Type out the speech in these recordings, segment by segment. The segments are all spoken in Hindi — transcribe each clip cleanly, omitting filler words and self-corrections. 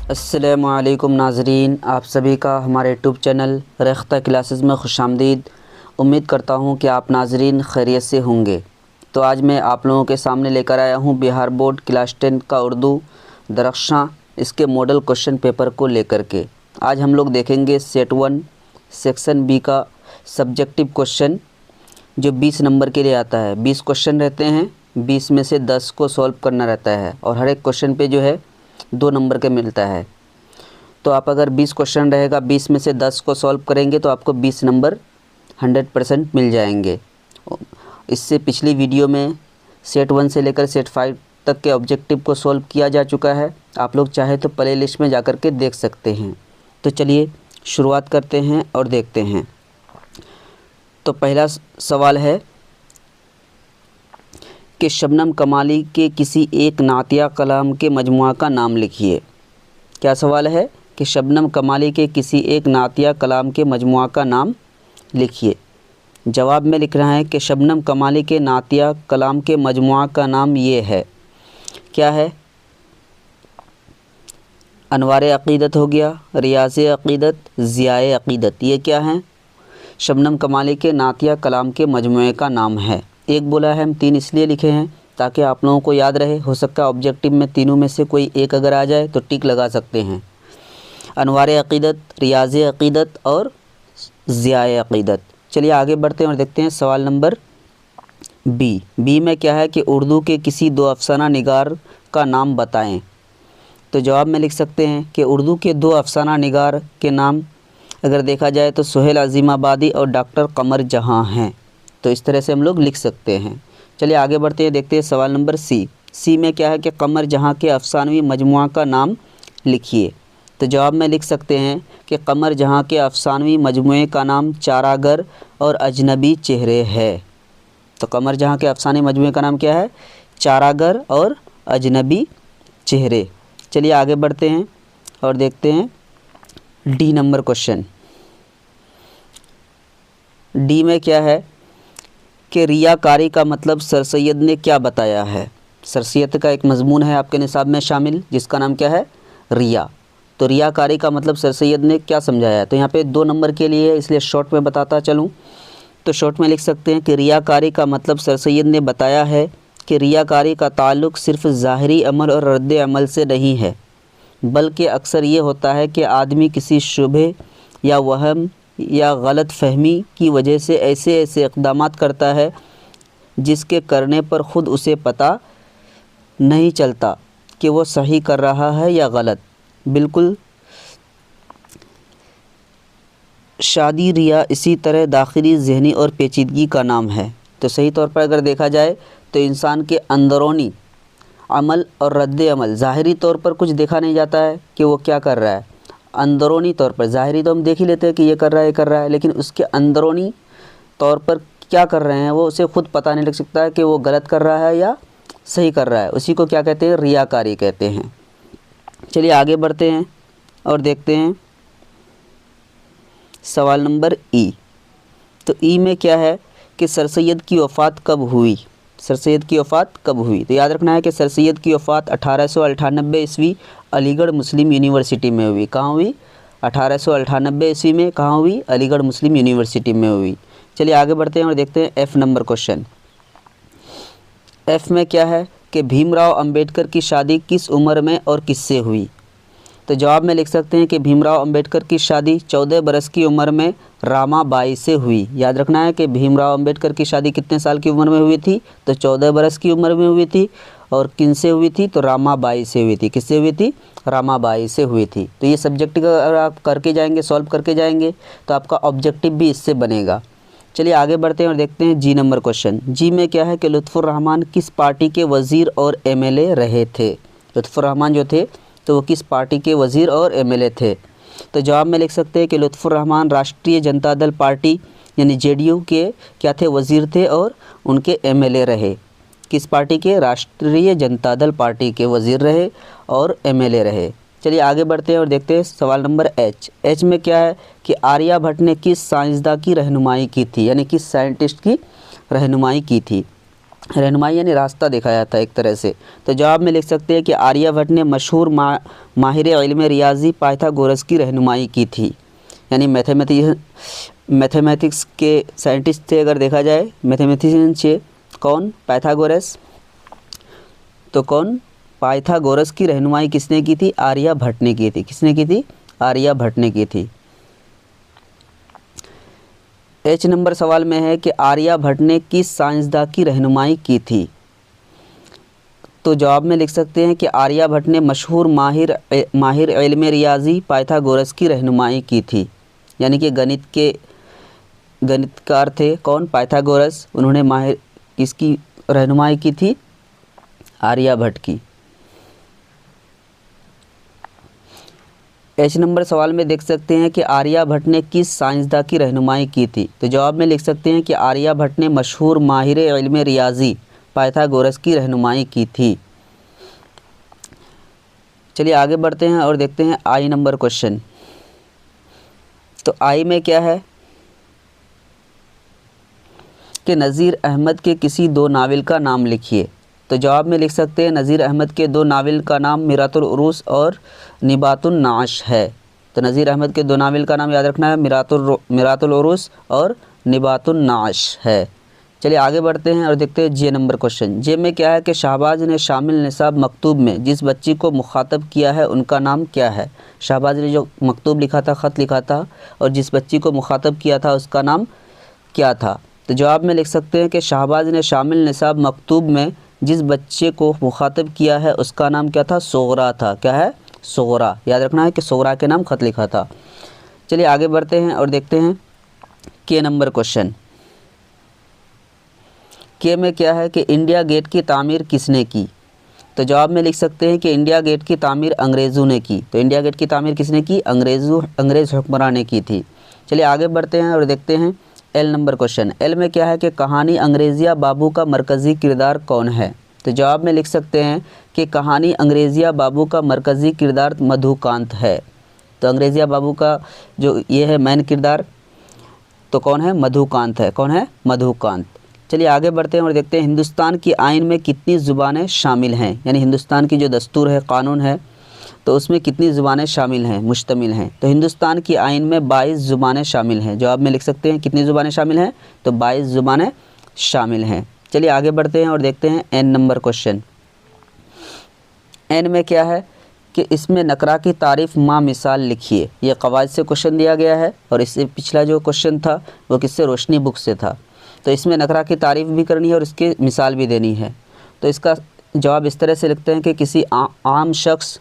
अस्सलामुअलैकुम नाज़रीन, आप सभी का हमारे यूट्यूब चैनल रेख्ता क्लासेस में खुशामदीद। उम्मीद करता हूँ कि आप नाज़रीन खैरियत से होंगे। तो आज मैं आप लोगों के सामने लेकर आया हूँ बिहार बोर्ड क्लास 10 का उर्दू दरख्शां इसके मॉडल क्वेश्चन पेपर को लेकर के। आज हम लोग देखेंगे सेट 1 सेक्शन बी का सब्जेक्टिव क्वेश्चन जो 20 नंबर के लिए आता है। 20 क्वेश्चन रहते हैं, 20 में से 10 को सॉल्व करना रहता है और हर एक क्वेश्चन पे जो है 2 नंबर के मिलता है। तो आप अगर 20 क्वेश्चन रहेगा, 20 में से 10 को सॉल्व करेंगे तो आपको 20 नंबर 100% मिल जाएंगे। इससे पिछली वीडियो में सेट 1 से लेकर सेट 5 तक के ऑब्जेक्टिव को सॉल्व किया जा चुका है। आप लोग चाहे तो प्ले लिस्ट में जाकर के देख सकते हैं। तो चलिए शुरुआत करते हैं और देखते हैं। तो पहला सवाल है कि शबनम कमाली के किसी एक नातिया कलाम के मजमुआ का नाम लिखिए। क्या सवाल है कि शबनम कमाली के किसी एक नातिया कलाम के मजमुआ का नाम लिखिए। जवाब में लिख रहा है कि शबनम कमाली के नातिया कलाम के मजमुआ का नाम ये है। क्या है? अनवार अक़ीदत हो गया, रियाज़ अक़ीदत, ज़ियाए अक़ीदत। ये क्या हैं? शबनम कमाली के नातिया कलाम के मजमुए का नाम है। एक बोला है, हम 3 इसलिए लिखे हैं ताकि आप लोगों को याद रहे। हो सकता है ऑब्जेक्टिव में तीनों में से कोई एक अगर आ जाए तो टिक लगा सकते हैं। अनवार अक़ीदत, रियाज़ अक़ीदत और ज़ियाए अक़ीदत। चलिए आगे बढ़ते हैं और देखते हैं सवाल नंबर बी में क्या है कि उर्दू के किसी 2 अफसाना निगार का नाम बताएं। तो जवाब में लिख सकते हैं कि उर्दू के 2 अफसाना निगार के नाम अगर देखा जाए तो सुहेल अज़ीमाबादी और डॉक्टर कमर जहां हैं। तो इस तरह से हम लोग लिख सकते हैं। चलिए आगे बढ़ते हैं, देखते हैं सवाल नंबर सी में क्या है कि कमर जहां के अफसानवी मजमुआ का नाम लिखिए। तो जवाब में लिख सकते हैं कि कमर जहां के अफसानवी मजमुए का नाम चारागर और अजनबी चेहरे है। तो कमर जहां के अफसानी मजमुए का नाम क्या है? चारागर और अजनबी चेहरे। चलिए आगे बढ़ते हैं और देखते हैं डी नंबर क्वेश्चन। डी में क्या है कि रियाकारी का मतलब सर सैयद ने क्या बताया है। सर सैयद का एक मजमून है आपके निसाब में शामिल जिसका नाम क्या है? रिया। तो रियाकारी का मतलब सर सैयद ने क्या समझाया है। तो यहाँ पे 2 नंबर के लिए है इसलिए शॉर्ट में बताता चलूँ। तो शॉर्ट में लिख सकते हैं कि रियाकारी का मतलब सर सैयद ने बताया है कि रियाकारी का ताल्लुक़ सिर्फ़ ज़ाहिरी अमल और रद्द अमल से नहीं है, बल्कि अक्सर ये होता है कि आदमी किसी शुबहे या वहम या गलत फहमी की वजह से ऐसे इक़दामात करता है जिसके करने पर ख़ुद उसे पता नहीं चलता कि वो सही कर रहा है या गलत। बिल्कुल शादी रिया इसी तरह दाखिली ज़हनी और पेचीदगी का नाम है। तो सही तौर पर अगर देखा जाए तो इंसान के अंदरूनी अमल और रद्द अमल ज़ाहिरी तौर पर कुछ देखा नहीं जाता है कि वो क्या कर रहा है। अंदरूनी तौर पर ज़ाहिरी तो हम देख ही लेते हैं कि ये कर रहा है, लेकिन उसके अंदरूनी तौर पर क्या कर रहे हैं वो उसे खुद पता नहीं लग सकता है कि वो गलत कर रहा है या सही कर रहा है। उसी को क्या कहते हैं? रियाकारी कहते हैं। चलिए आगे बढ़ते हैं और देखते हैं सवाल नंबर ई। तो ई में क्या है कि सर सैयद की वफ़ात कब हुई। सर सैयद की वफ़ात कब हुई? तो याद रखना है कि सर सैयद की वफ़ात 1898 ईस्वी अलीगढ़ मुस्लिम यूनिवर्सिटी में हुई। कहाँ हुई? 1898 ईस्वी में। कहाँ हुई? अलीगढ़ मुस्लिम यूनिवर्सिटी में हुई। चलिए आगे बढ़ते हैं और देखते हैं एफ़ नंबर क्वेश्चन। एफ़ में क्या है कि भीमराव अंबेडकर की शादी किस उम्र में और किससे हुई। तो जवाब में लिख सकते हैं कि भीमराव अंबेडकर की शादी 14 बरस की उम्र में रामाबाई से हुई। याद रखना है कि भीमराव अंबेडकर की शादी कितने साल की उम्र में हुई थी? तो 14 बरस की उम्र में हुई थी। और किन से हुई थी? तो रामाबाई से हुई थी। किससे हुई थी? रामाबाई से हुई थी। तो ये सब्जेक्टिव अगर आप करके जाएंगे, सॉल्व करके जाएंगे तो आपका ऑब्जेक्टिव भी इससे बनेगा। चलिए आगे बढ़ते हैं और देखते हैं जी नंबर क्वेश्चन। जी में क्या है कि लुत्फ़ुर रहमान किस पार्टी के वज़ीर और एमएलए रहे थे। लुत्फ़ुर रहमान जो थे तो वो किस पार्टी के वज़ीर और एमएलए थे। तो जवाब में लिख सकते हैं कि लुत्फ़ुर रहमान राष्ट्रीय जनता दल पार्टी यानी जेडीयू के क्या थे? वज़ीर थे और उनके एमएलए रहे। किस पार्टी के? राष्ट्रीय जनता दल पार्टी के वज़ीर रहे और एमएलए रहे। चलिए आगे बढ़ते हैं और देखते हैं सवाल नंबर एच में क्या है कि आर्यभट्ट ने किस साइंसदान की रहनुमाई की थी, यानी किस साइंटिस्ट की रहनुमाई की थी। रहनुमाई यानी रास्ता दिखाया था एक तरह से। तो जवाब में लिख सकते हैं कि आर्यभट्ट ने मशहूर माहिर इल्म रियाजी पाइथागोरस की रहनुमाई की थी। यानी मैथमेटिक्स के साइंटिस्ट थे, अगर देखा जाए मैथमेटिशियन थे कौन, पाइथागोरस। तो कौन, पाइथागोरस की रहनुमाई किसने की थी, आर्यभट्ट ने की थी। किसने की थी, आर्यभट्ट ने की थी। एच नंबर सवाल में है कि आर्यभट्ट ने किस साइंसदान की रहनुमाई की थी। तो जवाब में लिख सकते हैं कि आर्यभट्ट ने मशहूर माहिर इल्म रियाजी पाइथागोरस की रहनुमाई की थी। यानी कि गणितकार थे कौन, पाइथागोरस। उन्होंने माहिर किसकी रहनुमाई की थी, आर्यभट्ट की। एच नंबर सवाल में देख सकते हैं कि आर्यभट्ट ने किस साइंसदान की रहनुमाई की थी। तो जवाब में लिख सकते हैं कि आर्यभट्ट ने मशहूर माहिर इल्म रियाजी पाइथागोरस की रहनुमाई की थी। चलिए आगे बढ़ते हैं और देखते हैं आई नंबर क्वेश्चन। तो आई में क्या है कि नज़ीर अहमद के किसी दो नावल का नाम लिखिए। तो जवाब में लिख सकते हैं नज़ीर अहमद के दो नावल का नाम मिरातुल उरूस और निबातुन नाश है। तो नज़ीर अहमद के दो नावल का नाम याद रखना है, मिरातुल उरूस और निबातुन नाश है। चलिए आगे बढ़ते हैं और देखते हैं जे नंबर क्वेश्चन। जे में क्या है कि शहबाज ने शामिल निसाब मकतूब में जिस बच्ची को मुखातब किया है उनका नाम क्या है। शहबाज ने जो मकतूब लिखा था, ख़त लिखा था, और जिस बच्ची को मुखातब किया था उसका नाम क्या था। तो जवाब में लिख सकते हैं कि शहबाज ने शामिल निसाब मकतूब में जिस बच्चे को मुखातब किया है उसका नाम क्या था, सोगरा था। क्या है, सोगरा। याद रखना है कि सोगरा के नाम ख़त लिखा था। चलिए आगे बढ़ते हैं और देखते हैं के नंबर क्वेश्चन। के में क्या है कि इंडिया गेट की तामीर किसने की। तो जवाब में लिख सकते हैं कि इंडिया गेट की तामीर अंग्रेज़ों ने की। तो इंडिया गेट की तामीर किसने की, अंग्रेज़ हुक्मरान ने की थी। चलिए आगे बढ़ते हैं और देखते हैं एल नंबर क्वेश्चन। एल में क्या है कि कहानी अंग्रेज़िया बाबू का मरकज़ी किरदार कौन है। तो जवाब में लिख सकते हैं कि कहानी अंग्रेज़िया बाबू का मरकज़ी किरदार मधुकांत है। तो अंग्रेज़िया बाबू का जो ये है मेन किरदार तो कौन है, मधुकांत है। कौन है, मधुकांत। चलिए आगे बढ़ते हैं और देखते हैं हिंदुस्तान की आइन में कितनी ज़ुबानें शामिल हैं। यानी हिंदुस्तान की जो दस्तूर है, कानून है, तो उसमें कितनी ज़ुबानें शामिल हैं, मुश्तमिल हैं। तो हिंदुस्तान की आइन में 22 ज़ुबानें शामिल हैं। जवाब में लिख सकते हैं कितनी ज़ुबानें शामिल हैं, तो 22 ज़ुबानें शामिल हैं। चलिए आगे बढ़ते हैं और देखते हैं एन नंबर क्वेश्चन। एन में क्या है कि इसमें नकरा की तारीफ़ माँ मिसाल लिखिए। यह कवायद से क्वेश्चन दिया गया है और इससे पिछला जो क्वेश्चन था वो किससे, रोशनी बुक से था। तो इसमें नकरा की तारीफ़ भी करनी है और इसकी मिसाल भी देनी है। तो इसका जवाब इस तरह से लिखते हैं कि किसी आम शख्स,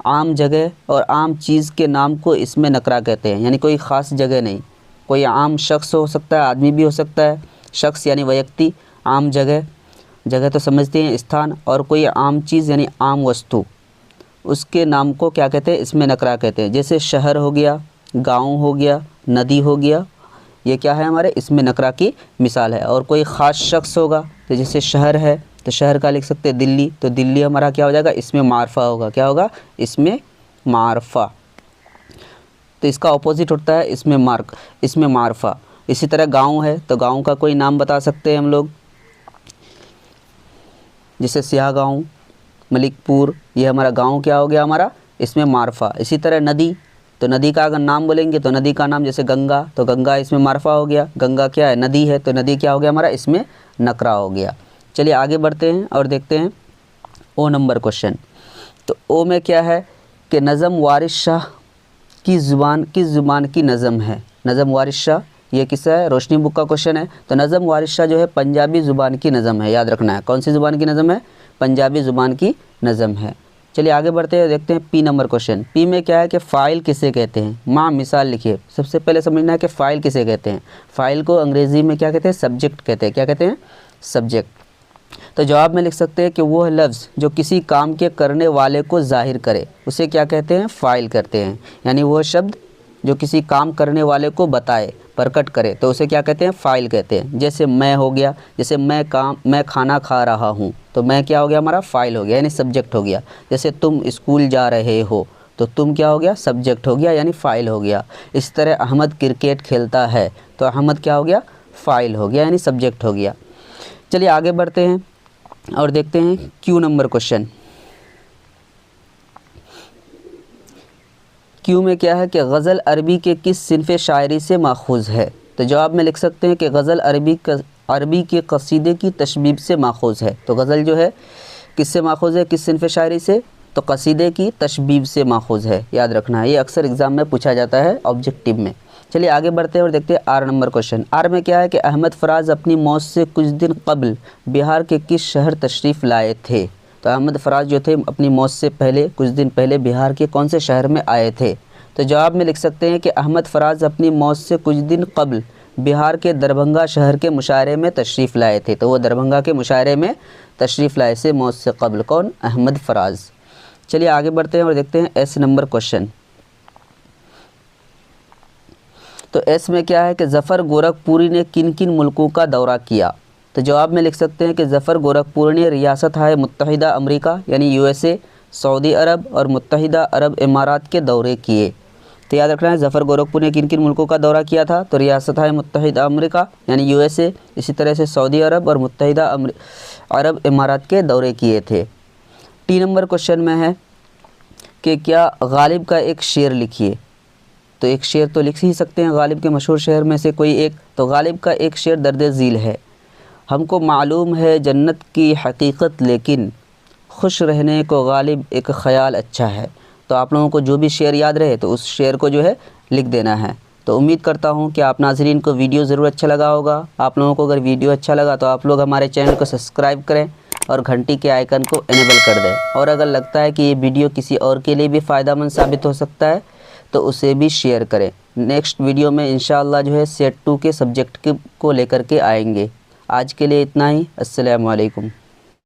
आम जगह और आम चीज़ के नाम को इसमें नकरा कहते हैं। यानी कोई ख़ास जगह नहीं, कोई आम शख्स हो सकता है, आदमी भी हो सकता है, शख्स यानी व्यक्ति, आम जगह, जगह तो समझते हैं स्थान, और कोई आम चीज़ यानी आम वस्तु, उसके नाम को क्या कहते हैं, इसमें नकरा कहते हैं। जैसे शहर हो गया, गाँव हो गया, नदी हो गया, ये क्या है हमारे इसमें नकरा की मिसाल है। और कोई ख़ास शख्स होगा तो जैसे शहर है तो शहर का लिख सकते हैं दिल्ली, तो दिल्ली हमारा क्या हो जाएगा, इसमें मारफा होगा। क्या होगा, इसमें मारफा। तो इसका ऑपोजिट होता है इसमें मारफा। इसी तरह गांव है तो गांव का कोई नाम बता सकते हैं हम लोग, जैसे सिया गांव, मलिकपुर, ये हमारा गांव क्या हो गया हमारा, इसमें मारफा। इसी तरह नदी, तो नदी का अगर नाम बोलेंगे तो नदी का नाम जैसे गंगा, तो गंगा इसमें मारफा हो गया। गंगा क्या है, नदी है, तो नदी क्या हो गया हमारा, इसमें नकरा हो गया। चलिए आगे बढ़ते हैं और देखते हैं ओ नंबर क्वेश्चन। तो ओ में क्या है कि नज़म वारिस शाह की ज़ुबान किस ज़ुबान की नज़म है। नज़म वारिस शाह ये किसका है, रोशनी बुक का क्वेश्चन है। तो नज़म वारिस शाह जो है पंजाबी ज़ुबान की नज़म है। याद रखना है कौन सी ज़ुबान की नज़म है, पंजाबी ज़ुबान की नज़म है। चलिए आगे बढ़ते हैं, देखते हैं पी नंबर क्वेश्चन। पी में क्या है कि फ़ाइल किसे कहते हैं, माँ मिसाल लिखिए। सबसे पहले समझना है कि फ़ाइल किसे कहते हैं। फ़ाइल को अंग्रेज़ी में क्या कहते हैं, सब्जेक्ट कहते हैं। क्या कहते हैं, सब्जेक्ट। तो जवाब में लिख सकते हैं कि वह लफ्ज़ जो किसी काम के करने वाले को ज़ाहिर करे उसे क्या कहते हैं, फ़ाइल करते हैं। यानी वह शब्द जो किसी काम करने वाले को बताए, प्रकट करे, तो उसे क्या कहते हैं, फ़ाइल कहते हैं। जैसे मैं हो गया, जैसे मैं खाना खा रहा हूँ, तो मैं क्या हो गया हमारा, फ़ाइल हो गया यानी सब्जेक्ट हो गया। जैसे तुम स्कूल जा रहे हो, तो तुम क्या हो गया, सब्जेक्ट हो गया यानी फ़ाइल हो गया। इस तरह अहमद क्रिकेट खेलता है, तो अहमद क्या हो गया, फ़ाइल हो गया यानी सब्जेक्ट हो गया। चलिए आगे बढ़ते हैं और देखते हैं क्यू नंबर क्वेश्चन। क्यू में क्या है कि गज़ल अरबी के किस सिनफ़े शायरी से माखूज़ है। तो जवाब में लिख सकते हैं कि गज़ल अरबी के कसीदे की तशबीब से माखूज़ है। तो गज़ल जो है किससे माखूज़ है, किस सिनफ़े शायरी से, तो कसीदे की तशबीब से माखूज़ है, याद रखना है। ये अक्सर एग्ज़ाम में पूछा जाता है ऑब्जेक्टिव में। चलिए आगे बढ़ते हैं और देखते हैं आर नंबर क्वेश्चन। आर में क्या है कि अहमद फराज अपनी मौत से कुछ दिन कबल बिहार के किस शहर तशरीफ़ लाए थे। तो अहमद फराज जो थे अपनी मौत से पहले कुछ दिन पहले बिहार के कौन से शहर में आए थे। तो जवाब में लिख सकते हैं कि अहमद फराज अपनी मौत से कुछ दिन कबल बिहार के दरभंगा शहर के मुशायरे में तशरीफ़ लाए थे। तो वो दरभंगा के मुशायरे में तशरीफ़ लाए से मौत से कबल, कौन, अहमद फराज। चलिए आगे बढ़ते हैं और देखते हैं एस नंबर क्वेश्चन। तो एस में क्या है कि ज़फ़र गोरखपुरी ने किन किन मुल्कों का दौरा किया। तो जवाब में लिख सकते हैं कि ज़फ़र गोरखपुरी ने रियासत हाय मुत्तहिदा अमेरिका यानी यूएसए, सऊदी अरब और मुत्तहिदा अरब इमारात के दौरे किए। तो याद रखना है ज़फ़र गोरखपुर ने किन किन मुल्कों का दौरा किया था। तो रियासत हाय मुत्तहिदा अमेरिका यानी यूएसए, इसी तरह से सऊदी अरब और मुत्तहिदा अरब इमारात के दौरे किए थे। टी नंबर क्वेश्चन में है कि क्या गालिब का एक शेर लिखिए। तो एक शेर तो लिख ही सकते हैं गालिब के मशहूर शेर में से कोई एक। तो गालिब का एक शेर दर्द झील है। हमको मालूम है जन्नत की हकीकत लेकिन खुश रहने को गालिब एक ख़याल अच्छा है। तो आप लोगों को जो भी शेर याद रहे तो उस शेर को जो है लिख देना है। तो उम्मीद करता हूँ कि आप नाज़रीन को वीडियो ज़रूर अच्छा लगा होगा। आप लोगों को अगर वीडियो अच्छा लगा तो आप लोग हमारे चैनल को सब्सक्राइब करें और घंटी के आइकन को इनेबल कर दें। और अगर लगता है कि ये वीडियो किसी और के लिए भी फ़ायदेमंद साबित हो सकता है तो उसे भी शेयर करें। नेक्स्ट वीडियो में इंशाअल्लाह जो है सेट 2 के सब्जेक्ट को लेकर के आएंगे। आज के लिए इतना ही। अस्सलामु अलैकुम।